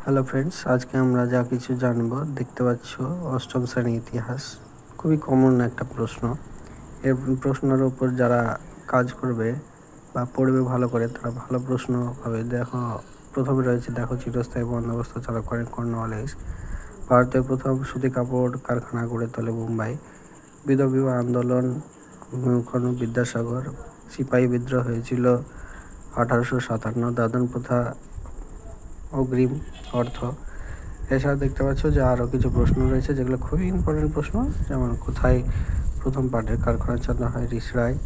Hello friends, আজকে আমরা যা কিছু জানবো দেখতে পাচ্ছ অষ্টম শ্রেণী ইতিহাস। খুবই কমন একটা প্রশ্ন। এর প্রশ্নের উপর যারা কাজ করবে বা পড়বে ভালো করে তারা ভালো প্রশ্ন পাবে। প্রথমে রয়েছে চিরস্থায়ী বন্দোবস্ত চালু করেন কর্নওয়ালিস। ভারতের প্রথম সুতি কাপড় কারখানা গড়ে তোলে মুম্বাই। বিধবা আন্দোলন বিদ্যাসাগর। সিপাহী বিদ্রোহ হয়েছিল 1857। দাদন প্রথা অগ্রিম অর্থ। এছাড়া দেখতে পাচ্ছ যে আরও কিছু প্রশ্ন রয়েছে যেগুলো খুবই ইম্পর্টেন্ট প্রশ্ন, যেমন কোথায় প্রথম পাটের কারখানা চালু হয়? রিসরায়।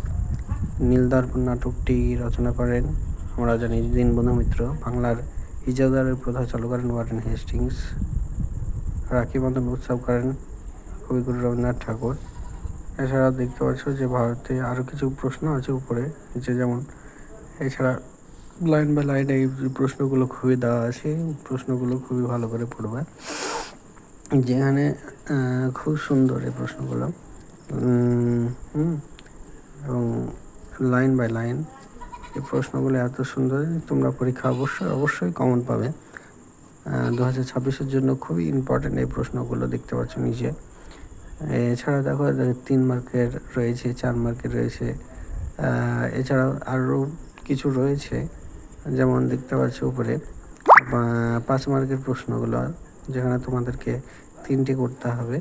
নীলদর্পণ নাটকটি রচনা করেন আমরা জানি দীনবন্ধু মিত্র। বাংলার ইজারাদারের প্রথা চালু করেন ওয়ারেন হেস্টিংস। রাখি বন্ধন উৎসব করেন কবিগুরু রবীন্দ্রনাথ ঠাকুর। এছাড়া দেখতে পাচ্ছ যে ভারতে আরও কিছু প্রশ্ন আছে উপরে নিচে, যেমন এছাড়া লাইন বাই লাইন এই প্রশ্নগুলো খুবই দেওয়া আছে। প্রশ্নগুলো খুবই ভালো করে পড়বে, যেখানে খুব সুন্দর এই প্রশ্নগুলো এবং লাইন বাই লাইন এই প্রশ্নগুলো এত সুন্দর, তোমরা পরীক্ষা অবশ্যই কমন পাবে। 2026-এর জন্য খুবই ইম্পর্টেন্ট এই প্রশ্নগুলো দেখতে পাচ্ছ নিচে। এছাড়া দেখো 3 মার্কের রয়েছে, 4 মার্কের রয়েছে। এছাড়াও আরও কিছু রয়েছে, যেমন দেখতে পাচ্ছ উপরে 5 মার্কের প্রশ্নগুলো, যেখানে তোমাদেরকে 3টি করতে হবে।